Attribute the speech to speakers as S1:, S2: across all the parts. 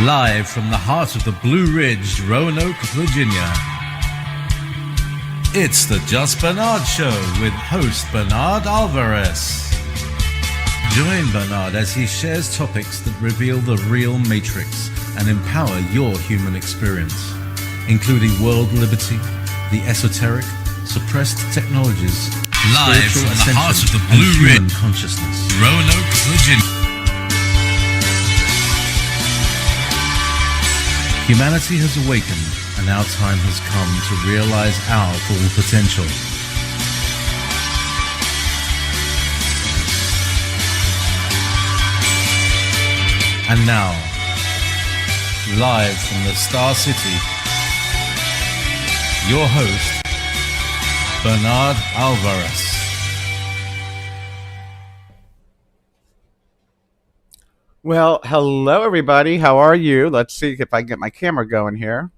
S1: Live from the heart of the Blue Ridge, Roanoke, Virginia. It's the Just Bernard Show with host Bernard Alvarez. Join Bernard as he shares topics that reveal the real matrix and empower your human experience, including world liberty, the esoteric, suppressed technologies, live from the heart of the Blue Ridge consciousness, Roanoke, Virginia. Humanity has awakened, and our time has come to realize our full potential. And now, live from the Star City, your host, Bernard Alvarez.
S2: Well, hello everybody. How are you? Let's see if I can get my camera going here.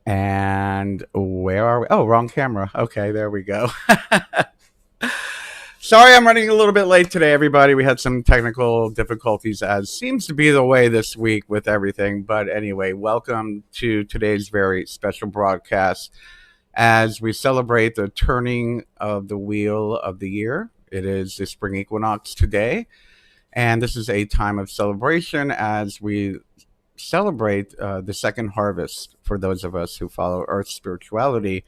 S2: And where are we? Oh, wrong camera. Okay, there we go. Sorry, I'm running a little bit late today, everybody. We had some technical difficulties, as seems to be the way this week with everything. But anyway, welcome to today's very special broadcast as we celebrate the turning of the wheel of the year. It is the spring equinox today. And this is a time of celebration as we celebrate the second harvest for those of us who follow Earth spirituality.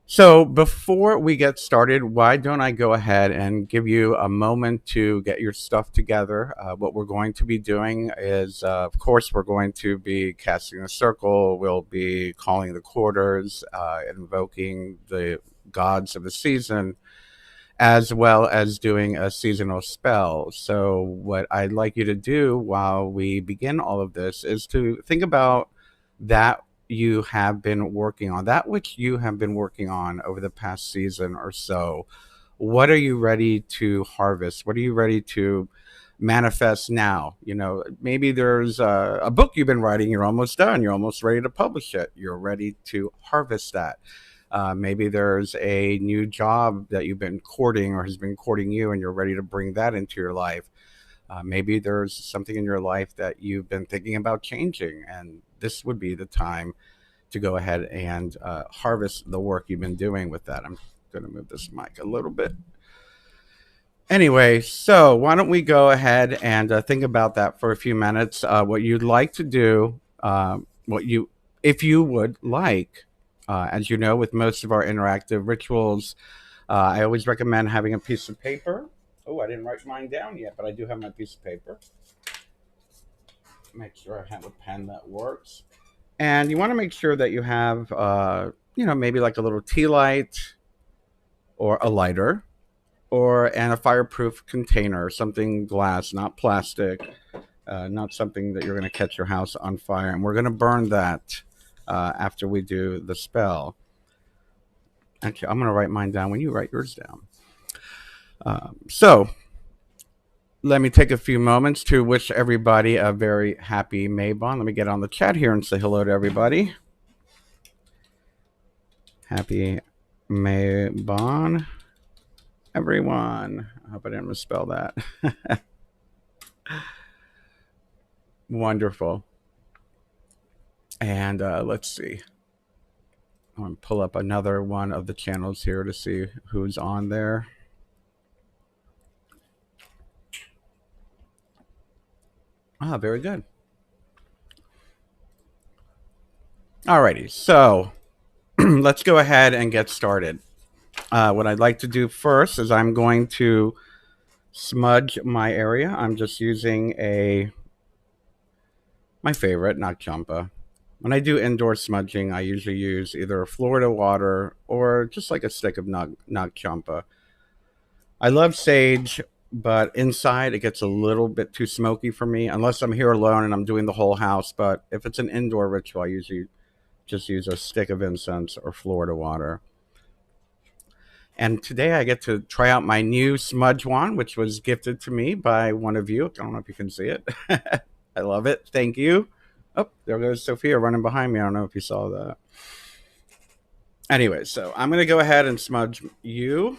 S2: So before we get started, why don't I go ahead and give you a moment to get your stuff together. What we're going to be doing is, of course, we're going to be casting a circle. We'll be calling the quarters, invoking the gods of the season, as well as doing a seasonal spell. So what I'd like you to do while we begin all of this is to think about that you have been working on, that which you have been working on over the past season or so. What are you ready to harvest? What are you ready to manifest now? You know, maybe there's a book you've been writing, you're almost done, you're almost ready to publish it, you're ready to harvest that. Maybe there's a new job that you've been courting or has been courting you, and you're ready to bring that into your life. Maybe there's something in your life that you've been thinking about changing, and this would be the time to go ahead and harvest the work you've been doing with that. I'm going to move this mic a little bit. Anyway, so why don't we go ahead and think about that for a few minutes. What you'd like to do, if you would like. As you know, with most of our interactive rituals, I always recommend having a piece of paper. Oh, I didn't write mine down yet, but I do have my piece of paper. Make sure I have a pen that works. And you want to make sure that you have, maybe like a little tea light or a lighter and a fireproof container, something glass, not plastic, not something that you're going to catch your house on fire. And we're going to burn that after we do the spell. Actually, I'm going to write mine down when you write yours down. So let me take a few moments to wish everybody a very happy Mabon. Let me get on the chat here and say hello to everybody. Happy Mabon, everyone. I hope I didn't misspell that. Wonderful. And let's see. I'm going to pull up another one of the channels here to see who's on there. Ah, very good. Alrighty, so let's go ahead and get started. What I'd like to do first is I'm going to smudge my area. I'm just using my favorite, Nak Champa. When I do indoor smudging, I usually use either Florida water or just like a stick of Nag Champa. I love sage, but inside it gets a little bit too smoky for me, unless I'm here alone and I'm doing the whole house. But if it's an indoor ritual, I usually just use a stick of incense or Florida water. And today I get to try out my new smudge wand, which was gifted to me by one of you. I don't know if you can see it. I love it. Thank you. Oh, there goes Sophia running behind me. I don't know if you saw that. Anyway, so I'm going to go ahead and smudge you.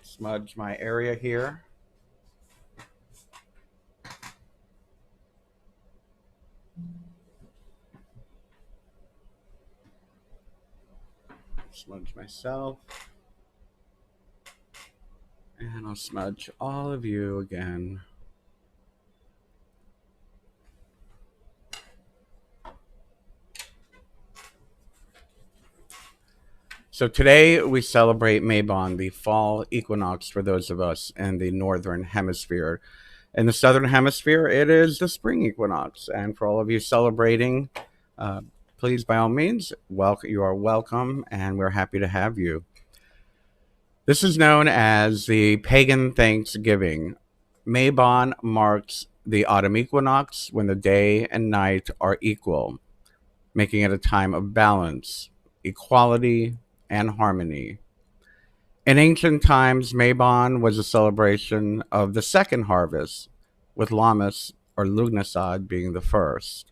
S2: Smudge my area here. Smudge myself. And I'll smudge all of you again. So today we celebrate Mabon, the fall equinox for those of us in the northern hemisphere. In the southern hemisphere, it is the spring equinox. And for all of you celebrating, uh, please, by all means, you are welcome, and we're happy to have you. This is known as the pagan Thanksgiving. Mabon marks the autumn equinox when the day and night are equal, making it a time of balance, equality, and harmony. In ancient times, Mabon was a celebration of the second harvest, with Lammas or Lugnasad being the first,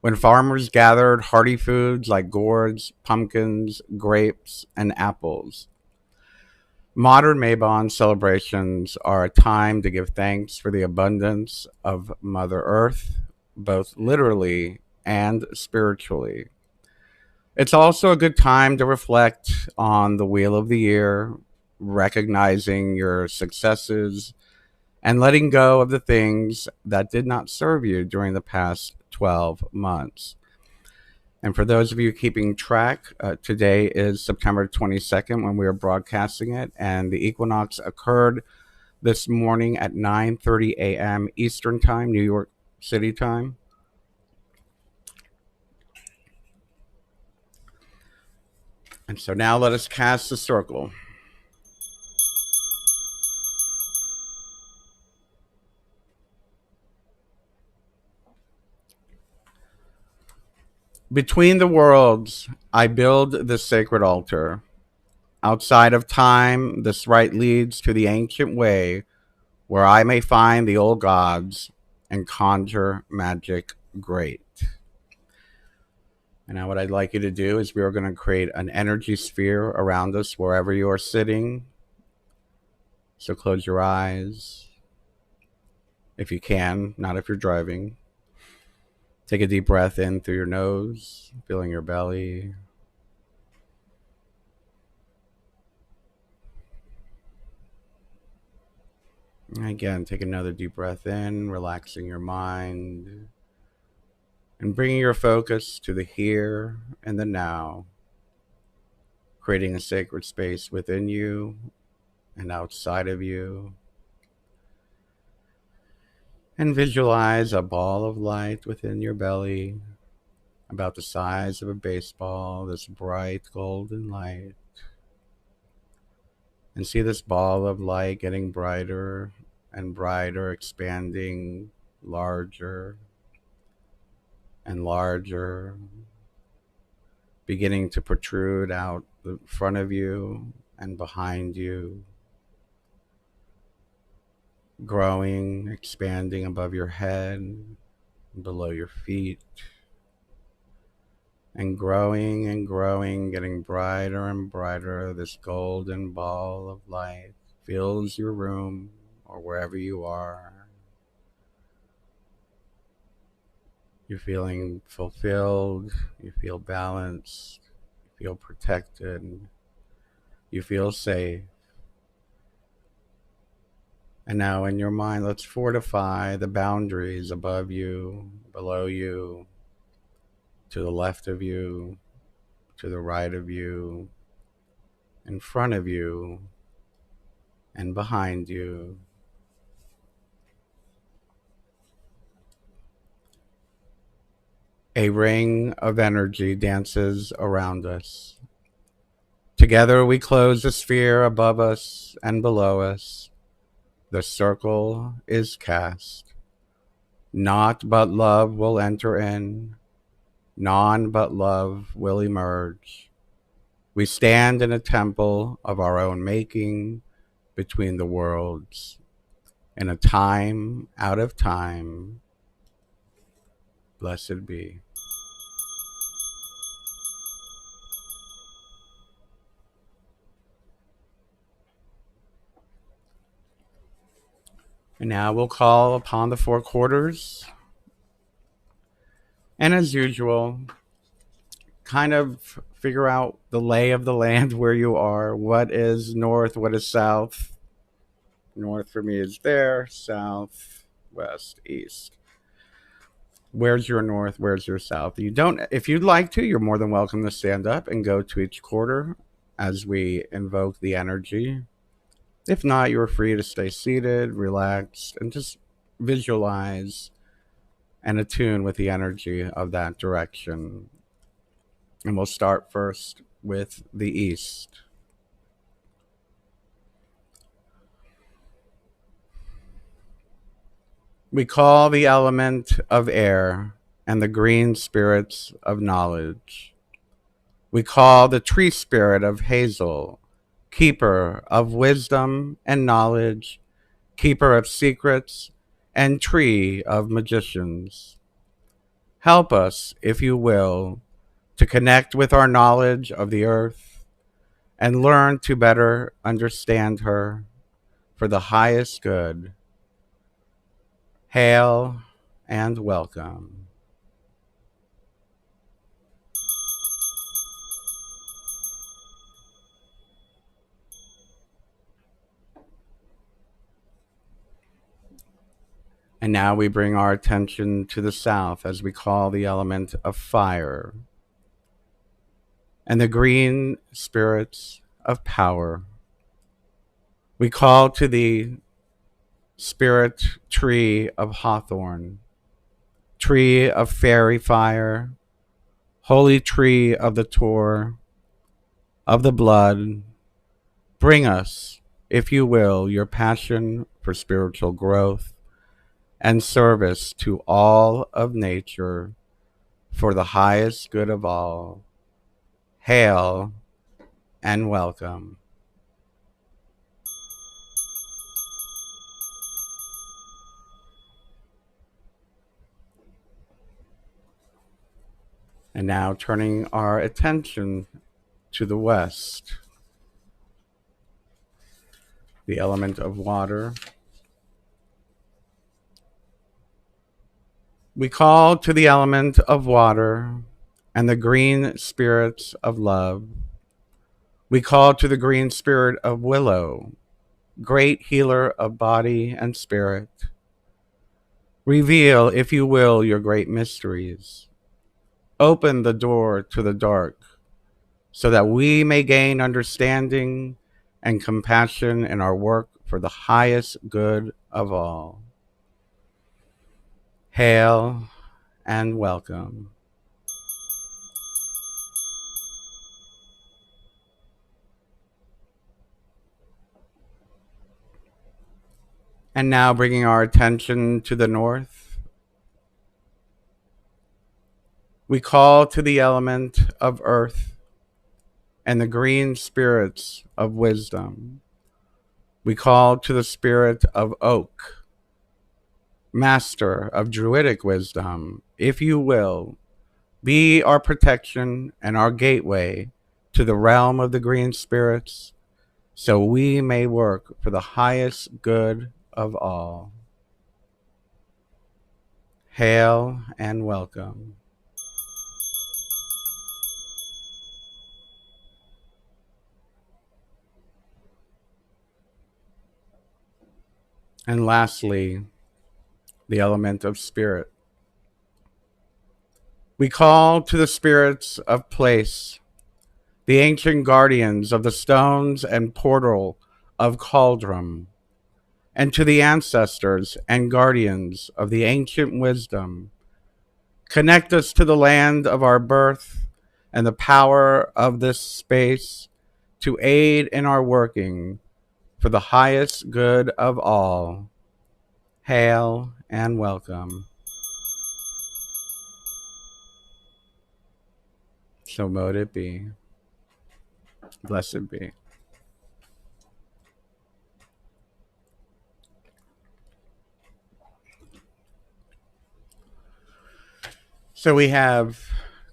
S2: when farmers gathered hearty foods like gourds, pumpkins, grapes, and apples. Modern Mabon celebrations are a time to give thanks for the abundance of Mother Earth, both literally and spiritually. It's also a good time to reflect on the wheel of the year, recognizing your successes, and letting go of the things that did not serve you during the past 12 months. And for those of you keeping track, today is September 22nd when we are broadcasting it, and the equinox occurred this morning at 9:30 a.m. Eastern Time, New York City time. And so now let us cast the circle. Between the worlds, I build the sacred altar. Outside of time, this rite leads to the ancient way where I may find the old gods and conjure magic great. And now, what I'd like you to do is we are going to create an energy sphere around us wherever you are sitting. So close your eyes if you can, not if you're driving. Take a deep breath in through your nose, filling your belly. And again, take another deep breath in, relaxing your mind, and bringing your focus to the here and the now, creating a sacred space within you and outside of you. And visualize a ball of light within your belly, about the size of a baseball, this bright golden light. And see this ball of light getting brighter and brighter, expanding larger and larger, beginning to protrude out the front of you and behind you, growing, expanding above your head, below your feet, and growing, getting brighter and brighter. This golden ball of light fills your room or wherever you are. You're feeling fulfilled, you feel balanced, you feel protected, you feel safe. And now in your mind, let's fortify the boundaries above you, below you, to the left of you, to the right of you, in front of you, and behind you. A ring of energy dances around us. Together we close the sphere above us and below us. The circle is cast. Naught but love will enter in. None but love will emerge. We stand in a temple of our own making between the worlds, in a time out of time. Blessed be. And now we'll call upon the four quarters. And as usual, kind of figure out the lay of the land where you are. What is north? What is south? North for me is there, south, west, east. Where's your north? Where's your south? You don't, if you'd like to, you're more than welcome to stand up and go to each quarter as we invoke the energy. If not, you're free to stay seated, relaxed, and just visualize and attune with the energy of that direction. And we'll start first with the east. We call the element of air and the green spirits of knowledge. We call the tree spirit of hazel, keeper of wisdom and knowledge, keeper of secrets, and tree of magicians. Help us, if you will, to connect with our knowledge of the earth and learn to better understand her for the highest good. Hail and welcome. And now we bring our attention to the south as we call the element of fire and the green spirits of power. We call to the spirit tree of hawthorn, tree of fairy fire, holy tree of the Tor, of the blood. Bring us, if you will, your passion for spiritual growth and service to all of nature for the highest good of all. Hail and welcome. And now turning our attention to the west, the element of water. We call to the element of water and the green spirits of love. We call to the green spirit of willow, great healer of body and spirit. Reveal, if you will, your great mysteries. Open the door to the dark so that we may gain understanding and compassion in our work for the highest good of all. Hail and welcome. And now bringing our attention to the north, we call to the element of earth and the green spirits of wisdom. We call to the spirit of oak, master of druidic wisdom, if you will, be our protection and our gateway to the realm of the green spirits, so we may work for the highest good of all. Hail and welcome. And lastly, the element of spirit. We call to the spirits of place, the ancient guardians of the stones and portal of cauldron, and to the ancestors and guardians of the ancient wisdom. Connect us to the land of our birth and the power of this space to aid in our working for the highest good of all. Hail and welcome. So mote it be. Blessed be. So we have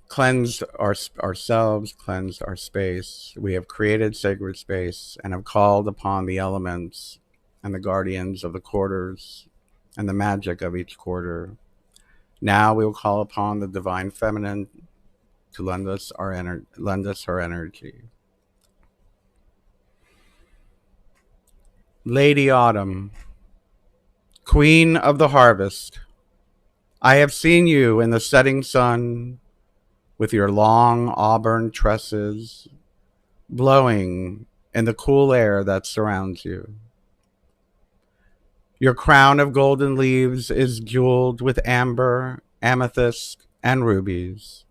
S2: cleansed ourselves, cleansed our space. We have created sacred space and have called upon the elements and the guardians of the quarters and the magic of each quarter. Now we will call upon the divine feminine to lend us her energy. Lady Autumn, Queen of the Harvest, I have seen you in the setting sun with your long auburn tresses blowing in the cool air that surrounds you. Your crown of golden leaves is jeweled with amber, amethyst, and rubies.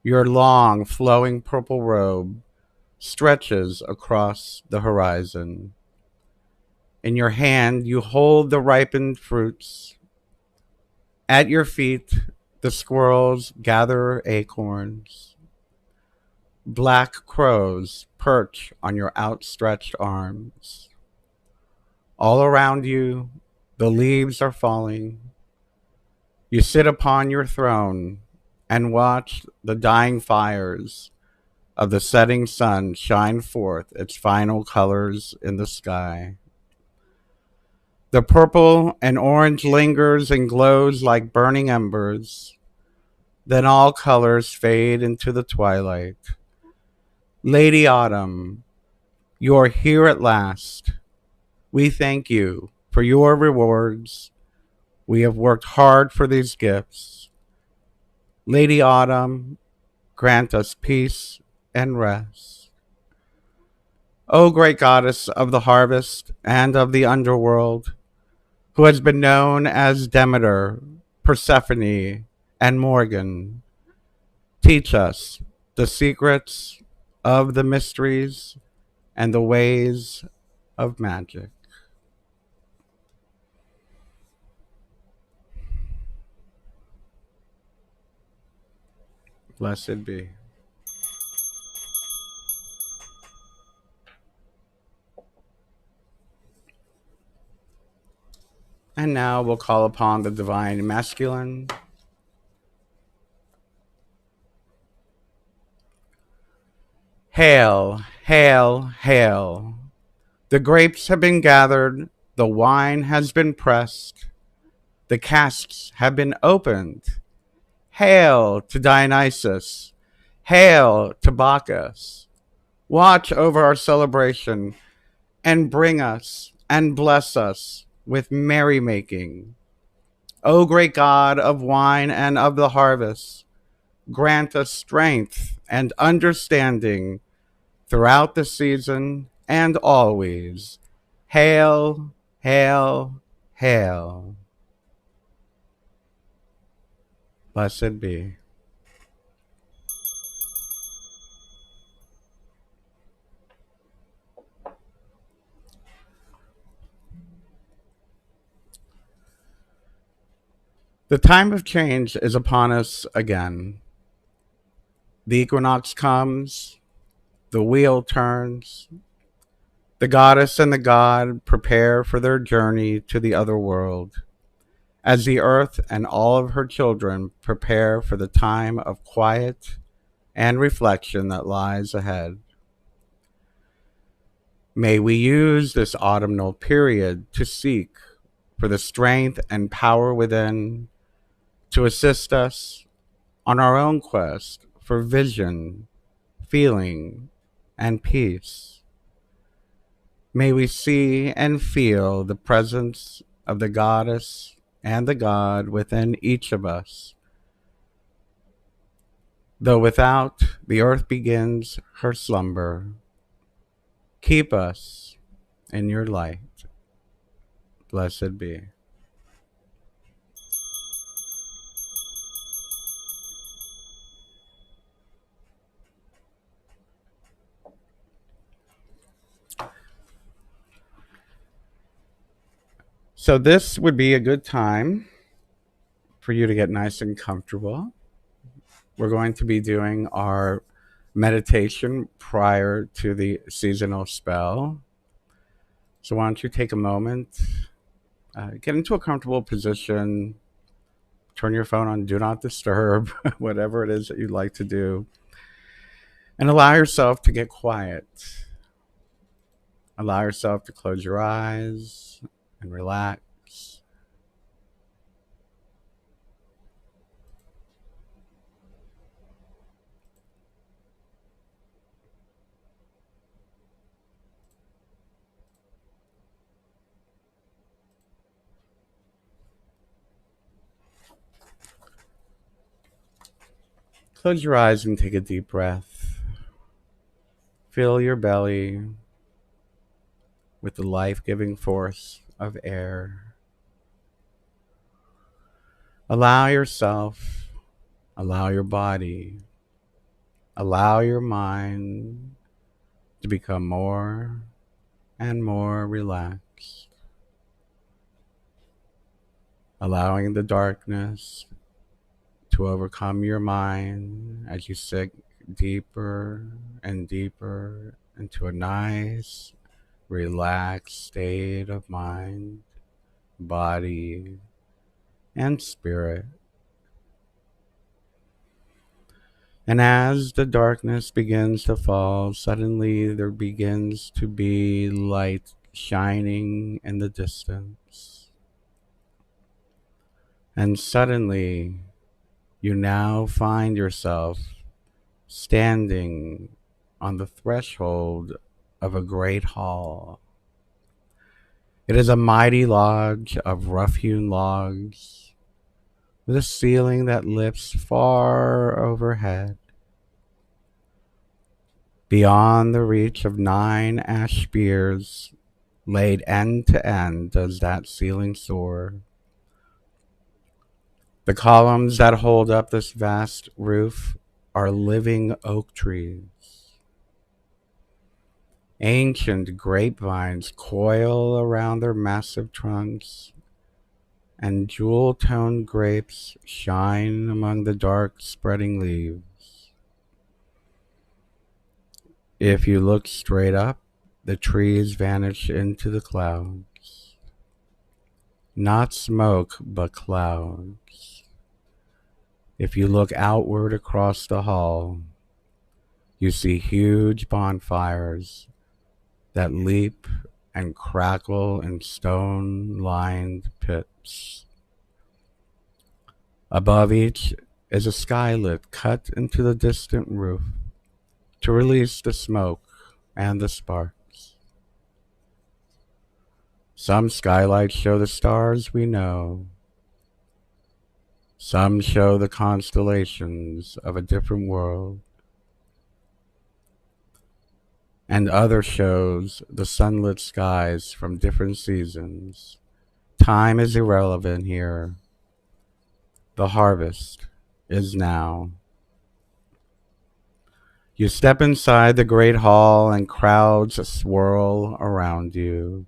S2: Your long, flowing purple robe stretches across the horizon. In your hand, you hold the ripened fruits. At your feet, the squirrels gather acorns. Black crows perch on your outstretched arms. All around you, the leaves are falling. You sit upon your throne and watch the dying fires of the setting sun shine forth its final colors in the sky. The purple and orange lingers and glows like burning embers. Then all colors fade into the twilight. Lady Autumn, you're here at last. We thank you for your rewards. We have worked hard for these gifts. Lady Autumn, grant us peace and rest. O great goddess of the harvest and of the underworld, who has been known as Demeter, Persephone, and Morgan, teach us the secrets of the mysteries and the ways of magic. Blessed be. And now we'll call upon the divine masculine. Hail, hail, hail. The grapes have been gathered, the wine has been pressed, the casks have been opened. Hail to Dionysus, hail to Bacchus. Watch over our celebration and bring us and bless us with merrymaking. O great God of wine and of the harvest, grant us strength and understanding throughout the season and always. Hail, hail, hail. Blessed be. The time of change is upon us again. The equinox comes, the wheel turns. The goddess and the god prepare for their journey to the other world, as the earth and all of her children prepare for the time of quiet and reflection that lies ahead. May we use this autumnal period to seek for the strength and power within to assist us on our own quest for vision, feeling, and peace. May we see and feel the presence of the goddess and the god within each of us. Though without, the earth begins her slumber. Keep us in your light. Blessed be. So this would be a good time for you to get nice and comfortable. We're going to be doing our meditation prior to the seasonal spell. So why don't you take a moment, get into a comfortable position, turn your phone on Do Not Disturb, whatever it is that you'd like to do, and allow yourself to get quiet. Allow yourself to close your eyes and relax. Close your eyes and take a deep breath. Fill your belly with the life-giving force of air. Allow yourself, allow your body, allow your mind to become more and more relaxed, allowing the darkness to overcome your mind as you sink deeper and deeper into a nice, relaxed state of mind, body, and spirit. And as the darkness begins to fall, suddenly there begins to be light shining in the distance. And suddenly, you now find yourself standing on the threshold of a great hall. It is a mighty lodge of rough-hewn logs with a ceiling that lifts far overhead. Beyond the reach of 9 ash spears, laid end to end, does that ceiling soar. The columns that hold up this vast roof are living oak trees. Ancient grapevines coil around their massive trunks, and jewel-toned grapes shine among the dark spreading leaves. If you look straight up, the trees vanish into the clouds. Not smoke, but clouds. If you look outward across the hall, you see huge bonfires that leap and crackle in stone-lined pits. Above each is a skylight cut into the distant roof to release the smoke and the sparks. Some skylights show the stars we know. Some show the constellations of a different world. And other shows the sunlit skies from different seasons. Time is irrelevant here. The harvest is now. You step inside the great hall and crowds swirl around you.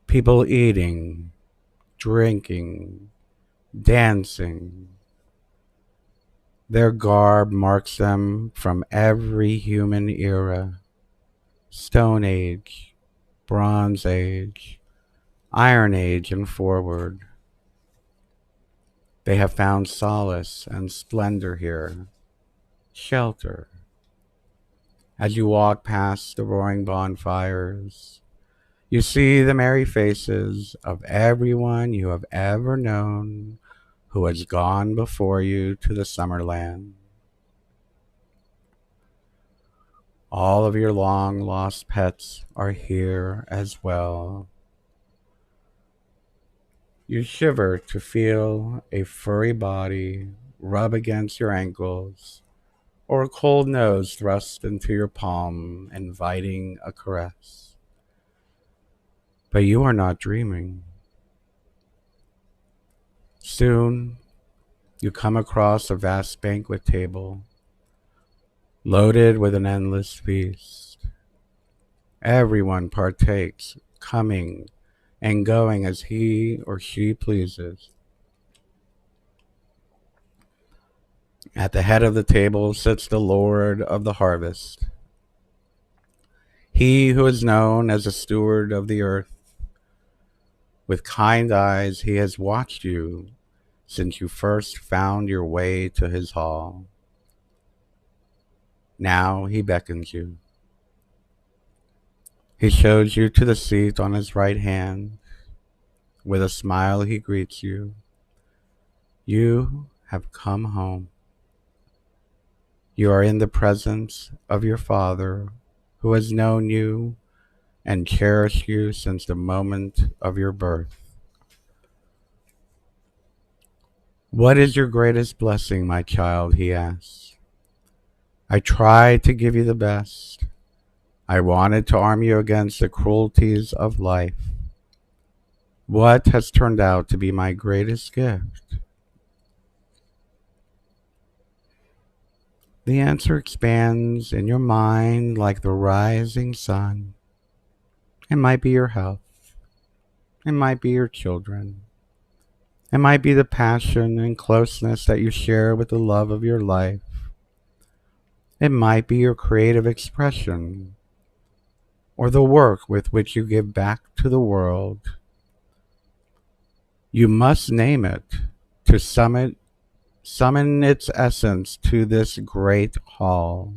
S2: People eating, drinking, dancing. Their garb marks them from every human era. Stone Age, Bronze Age, Iron Age, and forward. They have found solace and splendor here, shelter. As you walk past the roaring bonfires, you see the merry faces of everyone you have ever known who has gone before you to the summer land. All of your long-lost pets are here as well. You shiver to feel a furry body rub against your ankles, or a cold nose thrust into your palm, inviting a caress. But you are not dreaming. Soon, you come across a vast banquet table, loaded with an endless feast. Everyone partakes, coming and going as he or she pleases. At the head of the table sits the Lord of the harvest, he who is known as the steward of the earth. With kind eyes, he has watched you since you first found your way to his hall. Now he beckons you. He shows you to the seat on his right hand. With a smile, he greets you. You have come home. You are in the presence of your Father, who has known you and cherished you since the moment of your birth. What is your greatest blessing, my child? He asks. I tried to give you the best. I wanted to arm you against the cruelties of life. What has turned out to be my greatest gift? The answer expands in your mind like the rising sun. It might be your health. It might be your children. It might be the passion and closeness that you share with the love of your life. It might be your creative expression or the work with which you give back to the world. You must name it to summon its essence to this great hall.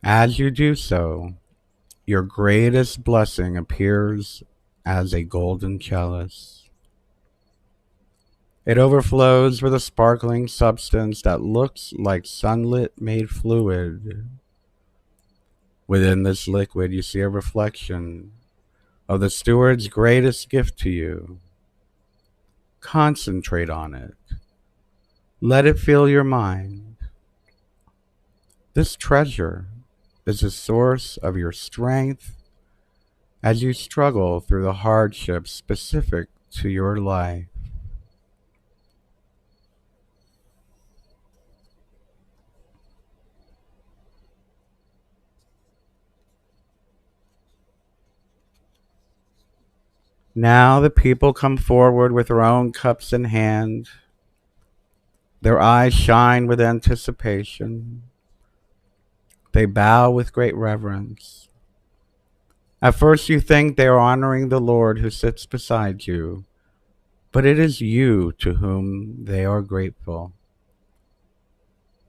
S2: As you do so, your greatest blessing appears as a golden chalice. It overflows with a sparkling substance that looks like sunlit made fluid. Within this liquid, you see a reflection of the steward's greatest gift to you. Concentrate on it. Let it fill your mind. This treasure is a source of your strength as you struggle through the hardships specific to your life. Now the people come forward with their own cups in hand. Their eyes shine with anticipation. They bow with great reverence. At first you think they are honoring the Lord who sits beside you, but it is you to whom they are grateful.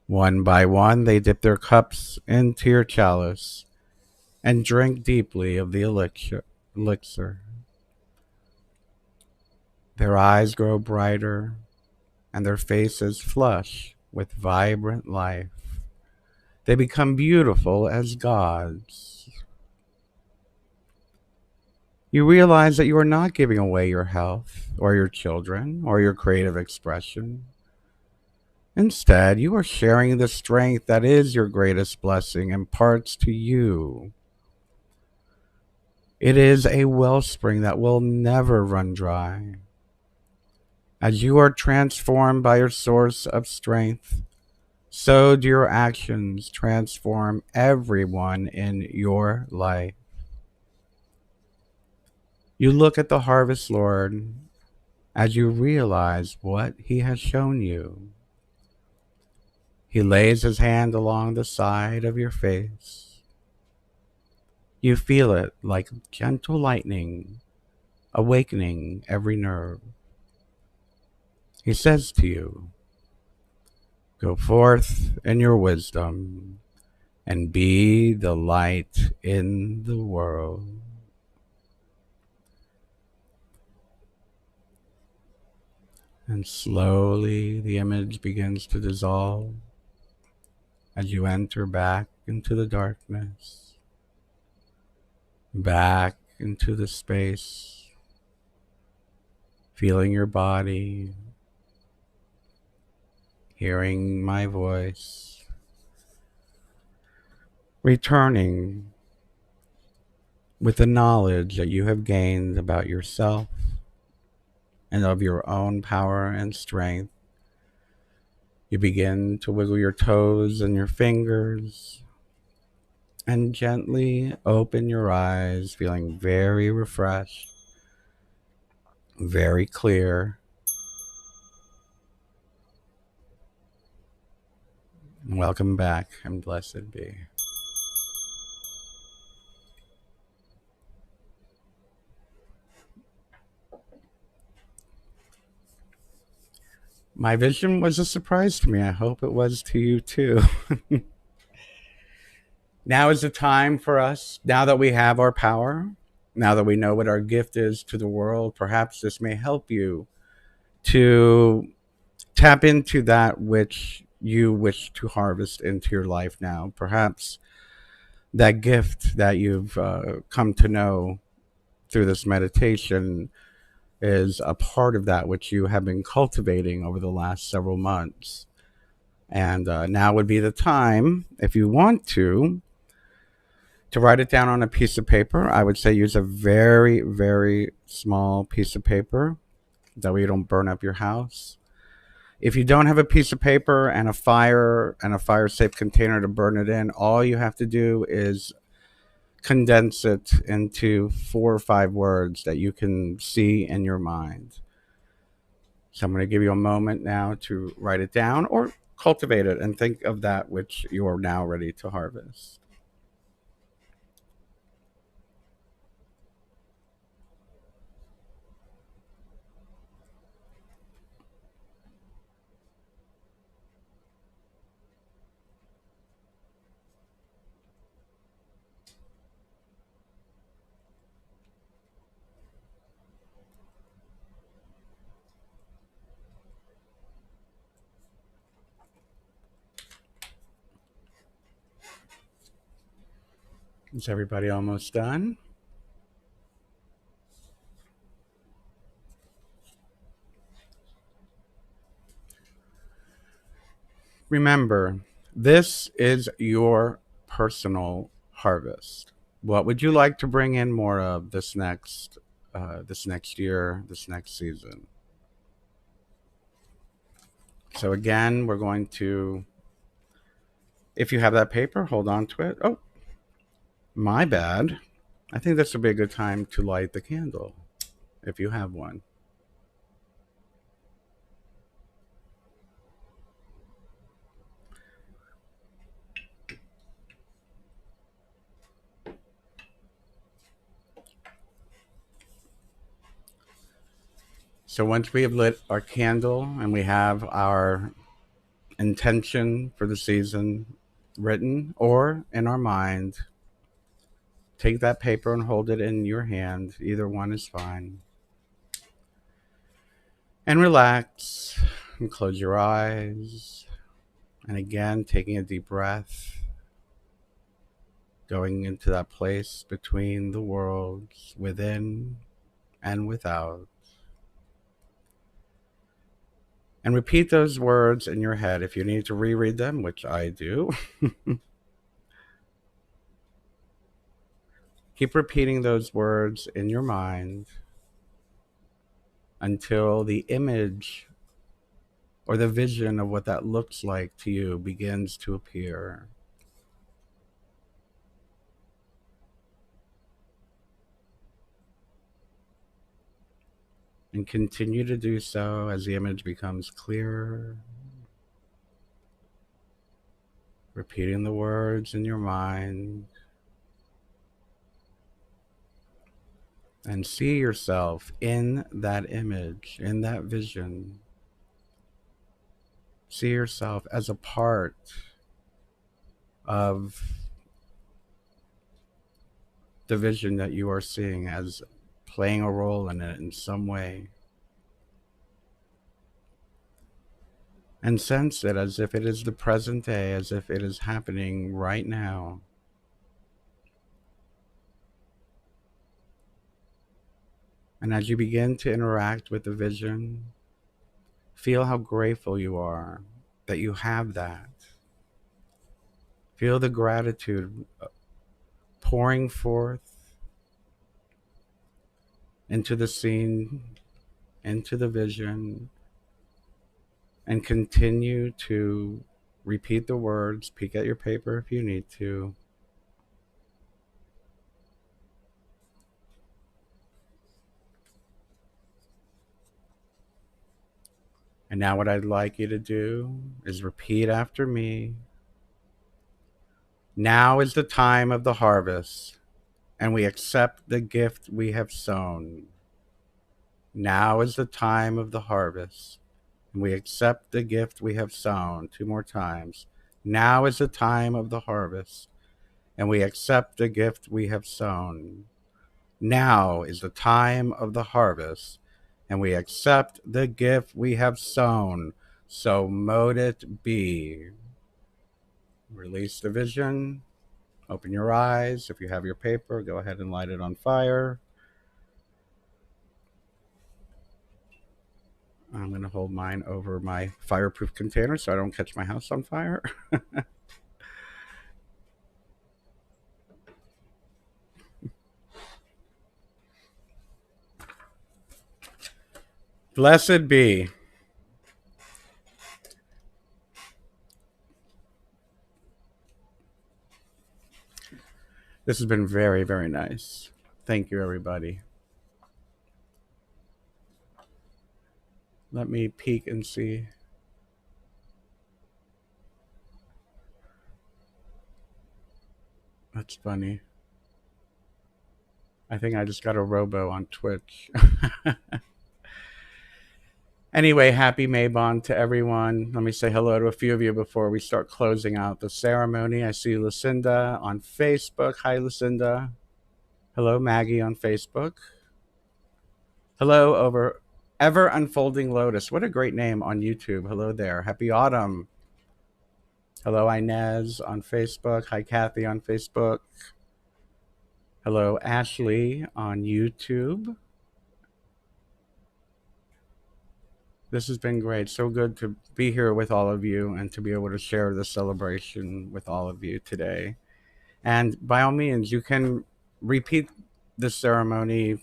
S2: One by one they dip their cups into your chalice and drink deeply of the elixir. Their eyes grow brighter and their faces flush with vibrant life. They become beautiful as gods. You realize that you are not giving away your health or your children or your creative expression. Instead, you are sharing the strength that is your greatest blessing imparts to you. It is a wellspring that will never run dry. As you are transformed by your source of strength, so do your actions transform everyone in your life. You look at the harvest Lord as you realize what he has shown you. He lays his hand along the side of your face. You feel it like gentle lightning, awakening every nerve. He says to you, go forth in your wisdom and be the light in the world. And slowly the image begins to dissolve as you enter back into the darkness, back into the space, feeling your body, hearing my voice, returning with the knowledge that you have gained about yourself and of your own power and strength. You begin to wiggle your toes and your fingers and gently open your eyes, feeling very refreshed, very clear. Welcome back, and blessed be. My vision was a surprise to me. I hope it was to you too. Now is the time for us, now that we have our power, now that we know what our gift is to the world, perhaps this may help you to tap into that which you wish to harvest into your life now. Perhaps that gift that you've come to know through this meditation is a part of that which you have been cultivating over the last several months. And now would be the time, if you want to write it down on a piece of paper. I would say use a very, very small piece of paper. That way you don't burn up your house. If you don't have a piece of paper and a fire safe container to burn it in, all you have to do is condense it into 4 or 5 words that you can see in your mind. So I'm going to give you a moment now to write it down or cultivate it and think of that which you are now ready to harvest. Is everybody almost done? Remember, this is your personal harvest. What would you like to bring in more of this next year, this next season? So again, we're going to, if you have that paper, hold on to it. Oh, my bad. I think this would be a good time to light the candle, if you have one. So once we have lit our candle and we have our intention for the season written or in our mind, take that paper and hold it in your hand. Either one is fine. And relax and close your eyes. And again, taking a deep breath, going into that place between the worlds, within and without. And repeat those words in your head if you need to reread them, which I do. Keep repeating those words in your mind until the image or the vision of what that looks like to you begins to appear. And continue to do so as the image becomes clearer. Repeating the words in your mind. And see yourself in that image, in that vision. See yourself as a part of the vision that you are seeing, as playing a role in it in some way. And sense it as if it is the present day, as if it is happening right now. And as you begin to interact with the vision, feel how grateful you are that you have that. Feel the gratitude pouring forth into the scene, into the vision, and continue to repeat the words. Peek at your paper if you need to. And now what I'd like you to do is repeat after me. Now is the time of the harvest, and we accept the gift we have sown. Now is the time of the harvest, and we accept the gift we have sown. 2 more times. Now is the time of the harvest, and we accept the gift we have sown. Now is the time of the harvest, and we accept the gift we have sown. So mote it be. Release the vision. Open your eyes. If you have your paper, go ahead and light it on fire. I'm going to hold mine over my fireproof container so I don't catch my house on fire. Blessed be. This has been very, very nice. Thank you, everybody. Let me peek and see. That's funny. I think I just got a robo on Twitch. Anyway, happy Mabon to everyone. Let me say hello to a few of you before we start closing out the ceremony. I see Lucinda on Facebook. Hi, Lucinda. Hello, Maggie on Facebook. Hello, over Ever Unfolding Lotus. What a great name on YouTube. Hello there. Happy autumn. Hello, Inez on Facebook. Hi, Kathy on Facebook. Hello, Ashley on YouTube. This has been great. So good to be here with all of you and to be able to share the celebration with all of you today. And by all means, you can repeat the ceremony.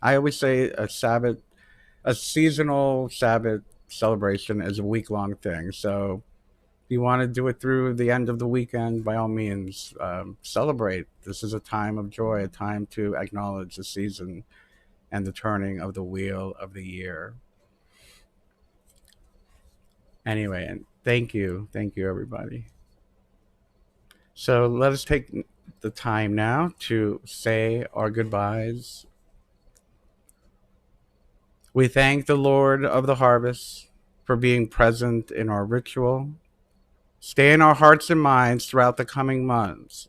S2: I always say a seasonal Sabbath celebration is a week-long thing. So if you want to do it through the end of the weekend, by all means, celebrate. This is a time of joy, a time to acknowledge the season and the turning of the wheel of the year. Anyway, and thank you, everybody. So let us take the time now to say our goodbyes. We thank the Lord of the harvest for being present in our ritual. Stay in our hearts and minds throughout the coming months.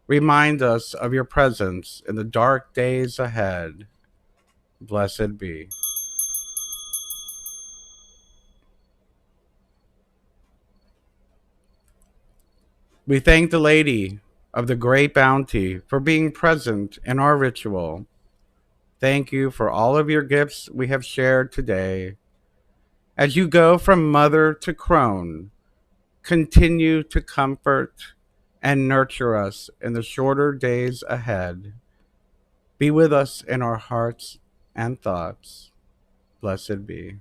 S2: Remind us of your presence in the dark days ahead. Blessed be. We thank the Lady of the Great Bounty for being present in our ritual. Thank you for all of your gifts we have shared today. As you go from mother to crone, continue to comfort and nurture us in the shorter days ahead. Be with us in our hearts and thoughts. Blessed be.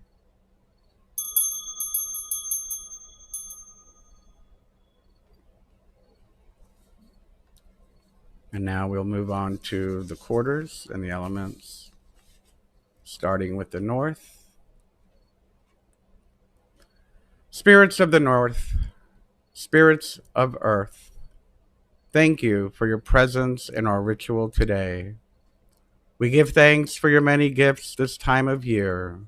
S2: And now we'll move on to the quarters and the elements, starting with the north. Spirits of the north, spirits of earth, thank you for your presence in our ritual today. We give thanks for your many gifts this time of year.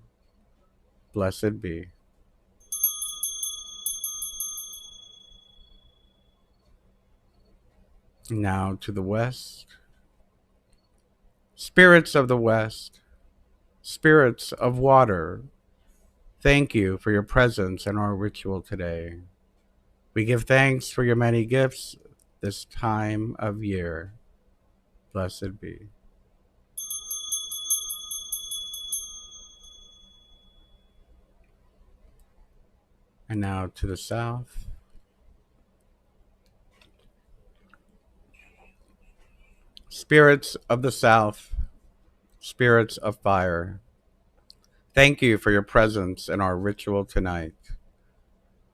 S2: Blessed be. Now to the west. Spirits of the west, spirits of water, thank you for your presence in our ritual today. We give thanks for your many gifts this time of year. Blessed be. And now to the south. Spirits of the south, spirits of fire, thank you for your presence in our ritual tonight.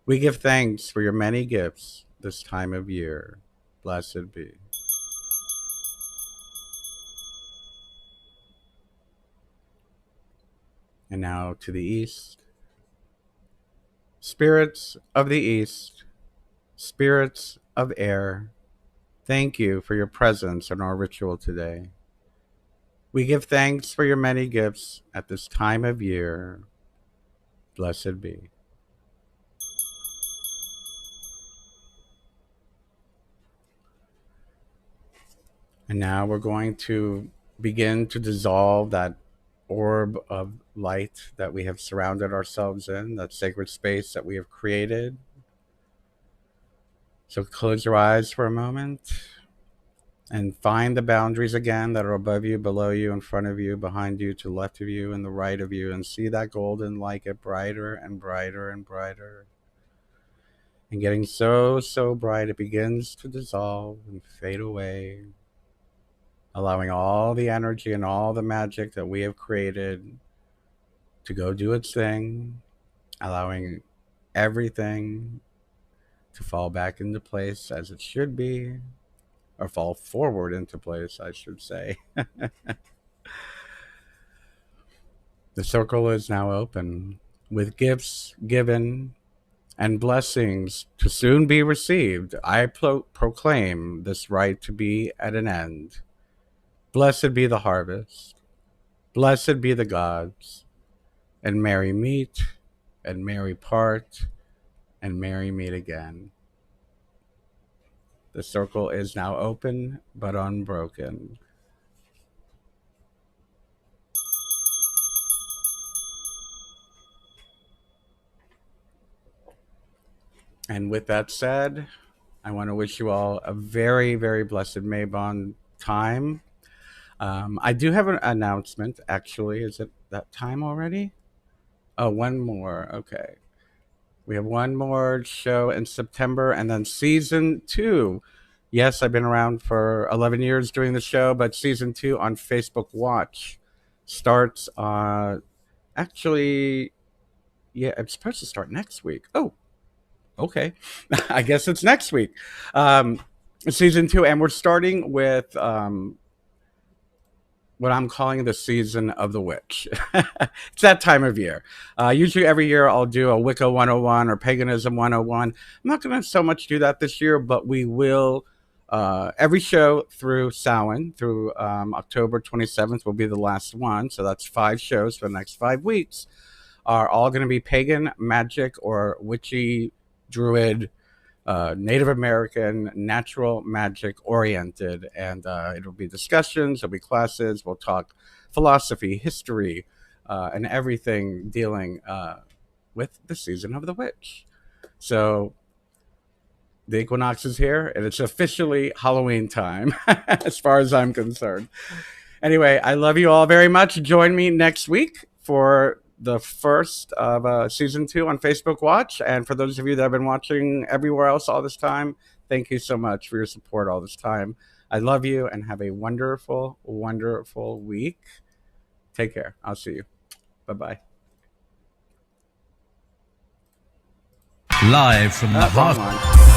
S2: We give thanks for your many gifts this time of year. Blessed be. And now to the east. Spirits of the east, spirits of air, thank you for your presence in our ritual today. We give thanks for your many gifts at this time of year. Blessed be. And now we're going to begin to dissolve that orb of light that we have surrounded ourselves in, that sacred space that we have created. So close your eyes for a moment and find the boundaries again that are above you, below you, in front of you, behind you, to the left of you, and the right of you, and see that golden light get brighter and brighter and brighter. And getting so, so bright, it begins to dissolve and fade away, allowing all the energy and all the magic that we have created to go do its thing, allowing everything to fall back into place as it should be, or fall forward into place, I should say. The circle is now open, with gifts given and blessings to soon be received. I proclaim this right to be at an end. Blessed be the harvest, blessed be the gods, and merry meet, and merry part, and merry meet again. The circle is now open but unbroken. And with that said, I want to wish you all a very, very blessed Mabon time. I do have an announcement, actually. Is it that time already? Oh, one more. Okay. We have one more show in September, and then season 2. Yes, I've been around for 11 years doing the show, but season 2 on Facebook Watch starts actually, yeah, it's supposed to start next week. Oh, okay. I guess it's next week. Um, season 2, and we're starting with what I'm calling the season of the witch. It's that time of year. Usually every year I'll do a Wicca 101 or Paganism 101. I'm not going to so much do that this year, but we will. Every show through Samhain, through October 27th, will be the last one. So that's 5 shows for the next 5 weeks, are all going to be pagan, magic, or witchy, druid, Native American, natural magic oriented, and it'll be discussions, there'll be classes, we'll talk philosophy, history, and everything dealing with the season of the witch. So the equinox is here, and it's officially Halloween time, as far as I'm concerned. Anyway, I love you all very much. Join me next week for the first of season 2 on Facebook Watch. And for those of you that have been watching everywhere else all this time, thank you so much for your support all this time. I love you, and have a wonderful, wonderful week. Take care. I'll see you. Bye-bye.
S1: Live from the
S2: Wrong
S1: heart.
S2: line.